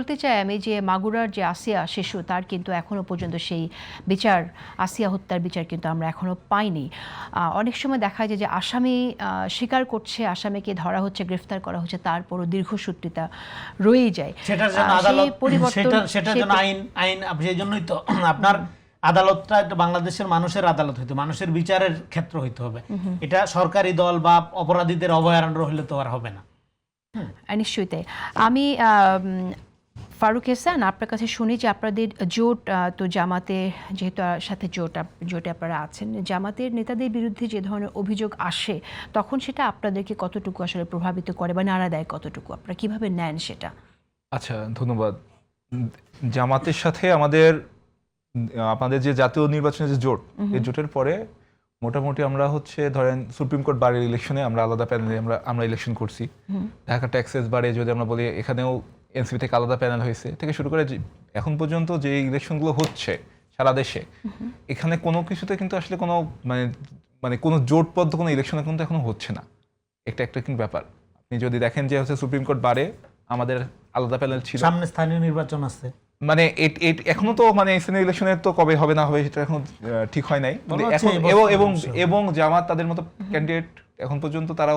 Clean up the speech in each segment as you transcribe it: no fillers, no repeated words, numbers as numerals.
বলতে চাই আমি যে মাগুরার যে আসিয়া শিশু তার কিন্তু এখনো পর্যন্ত সেই বিচার, আসিয়া হত্যার বিচার কিন্তু আমরা এখনো পাইনি। অনেক সময় দেখা যায় যে আসামি স্বীকার করছে, আসামিকে ধরা হচ্ছে, গ্রেফতার করা হচ্ছে, তারপরও দীর্ঘসূত্রিতা রয়েই যায়। সেটার জন্য আদালত, সেটার জন্য আইন সেই জন্যই তো আপনার আদালতটা একটা বাংলাদেশের মানুষের আদালত হইতো, মানুষের বিচারের ক্ষেত্র হইতে হবে। এটা সরকারি দল বা অপরাধীদের অভয়ারণ্য হলে তো আর হবে না। নিশ্চয়ই তাই। আমি ফারুক এহসান আপনার কাছে শুনি যে আপনাদের জোট, তো জামাতে যেহেতু সাথে জোটে আপনারা আছেন, জামাতের নেতাদের বিরুদ্ধে যে ধরনের অভিযোগ আসে তখন সেটা আপনাদেরকে কতটুকু আসলে প্রভাবিত করে বা নাড়া দেয় কতটুকু, আপনারা কিভাবে নেন সেটা? আচ্ছা, ধন্যবাদ। জামাতের সাথে আমাদের যে জাতীয় নির্বাচনের যে জোট, এই জোটের পরে মোটামুটি আমরা ধরেন সুপ্রিম কোর্ট বারের ইলেকশনে আমরা আলাদা প্যানেলে আমরা ইলেকশন করছি। ঢাকা ট্যাক্সেস বারে যদি আমরা বলি, এখানেও এনসিপি থেকে আলাদা প্যানেল হয়েছে, থেকে শুরু করে এখন পর্যন্ত যে ইলেকশনগুলো হচ্ছে সারা দেশে, এখানে কোনো কিছুতে কিন্তু আসলে কোনো মানে কোনো জোটবদ্ধ কোনো ইলেকশনে কিন্তু এখনো হচ্ছে না। একটা কিন্তু ব্যাপার আপনি যদি দেখেন যে সুপ্রিম কোর্ট বারে আমাদের আলাদা প্যানেল ছিল, সামনে স্থানীয় নির্বাচন আছে, মানে এখনো তো স্থানীয় ইলেকশনের তো কবে হবে না হবে সেটা এখন ঠিক হয় নাই। এবং জামাত তাদের মতো ক্যান্ডিডেট এখন পর্যন্ত তারা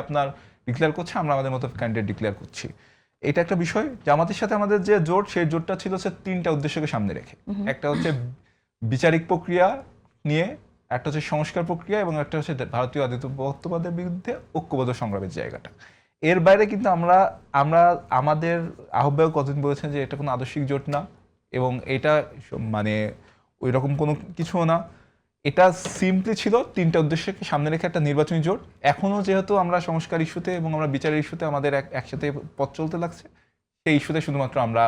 আপনার ডিক্লেয়ার করছে, আমরা আমাদের মতো ক্যান্ডিডেট ডিক্লেয়ার করছি। এটা একটা বিষয়। জামাতের সাথে আমাদের যে জোট, সেই জোটটা ছিল তিনটা উদ্দেশ্যকে সামনে রেখে। একটা বিচারিক প্রক্রিয়া নিয়ে, একটা সংস্কার প্রক্রিয়া, এবং একটা ভারতীয় আধিপত্যবাদের বিরুদ্ধে ঐক্যবদ্ধ সংগ্রামের জায়গাটা। এর বাইরে কিন্তু আমরা আমাদের আহ্বায়ক কতদিন বলেছেন যে এটা কোনো আদর্শিক জোট না, এবং এটা ওই রকম কোনো কিছুও না। এটা সিম্পলি ছিল তিনটা উদ্দেশ্যকে সামনে রেখে একটা নির্বাচনী জোট। এখনও যেহেতু আমরা সংস্কার ইস্যুতে এবং আমরা বিচারের ইস্যুতে আমাদের একসাথে পথ চলতে লাগছে, সেই ইস্যুতে শুধুমাত্র আমরা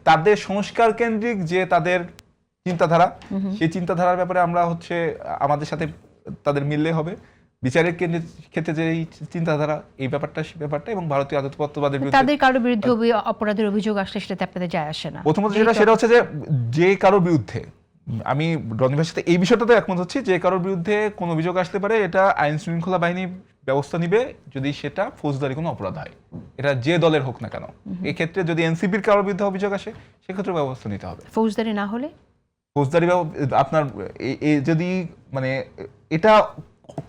তাদের সংস্কার কেন্দ্রিক যে তাদের চিন্তাধারা, সেই চিন্তাধারার ব্যাপারে আমরা আমাদের সাথে তাদের মিললে হবে। বিচারের ক্ষেত্রে যে চিন্তাধারা, এই ব্যাপারটা এবং ভারতীয় আধিপত্যবাদের বিরুদ্ধে তাদের কারোর বিরুদ্ধে অপরাধের অভিযোগ আসলে সেটাতে আপনাদের যায় আসে না। প্রথমত সেটা যে কারোর বিরুদ্ধে, আমি রনি ভাইয়ের সাথে এই বিষয়টাতে একমত হচ্ছি, যে কারোর বিরুদ্ধে কোনো অভিযোগ আসতে পারে, এটা আইন শৃঙ্খলা বাহিনী ব্যবস্থা নিবে যদি সেটা ফৌজদারি কোনো অপরাধ হয়, এটা যে দলের হোক না কেন। এই ক্ষেত্রে যদি এনসিপির কারোর বিরুদ্ধে অভিযোগ আসে, সেক্ষেত্রে ব্যবস্থা নিতে হবে। ফৌজদারি না হলে ফৌজদারি আপনার যদি এটা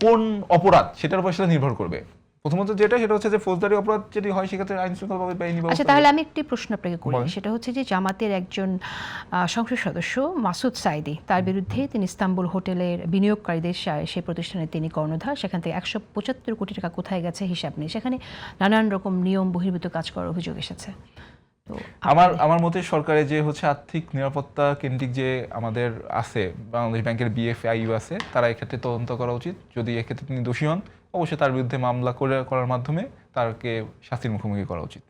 কোন অপরাধ সেটার উপর সেটা নির্ভর করবে। প্রথমত সেটা যে ফৌজদারি অপরাধ যদি হয়, সেক্ষেত্রে আইন শৃঙ্খলা বাহিনী। আচ্ছা, তাহলে আমি একটি প্রশ্ন আপনাকে করি, সেটা যে জামাতের একজন সংসদ সদস্য মাসুদ সাইদি, তার বিরুদ্ধে তিনি ইস্তাম্বুল হোটেলের বিনিয়োগকারীদের সেই প্রতিষ্ঠানে তিনি কর্ণধার, সেখান থেকে 175 কোটি টাকা কোথায় গেছে হিসাব নেই, সেখানে নানান রকম নিয়ম বহির্ভূত কাজ করার অভিযোগ এসেছে। তো আমার মতে সরকারের যে আর্থিক নিরাপত্তা কেন্দ্রিক যে আমাদের আছে, বাংলাদেশ ব্যাংকের BFIU আছে, তারা এক্ষেত্রে তদন্ত করা উচিত। যদি এক্ষেত্রে তিনি দোষী হন, অবশ্যই তার বিরুদ্ধে মামলা করার মাধ্যমে তাকে শাস্তির মুখোমুখি করা উচিত।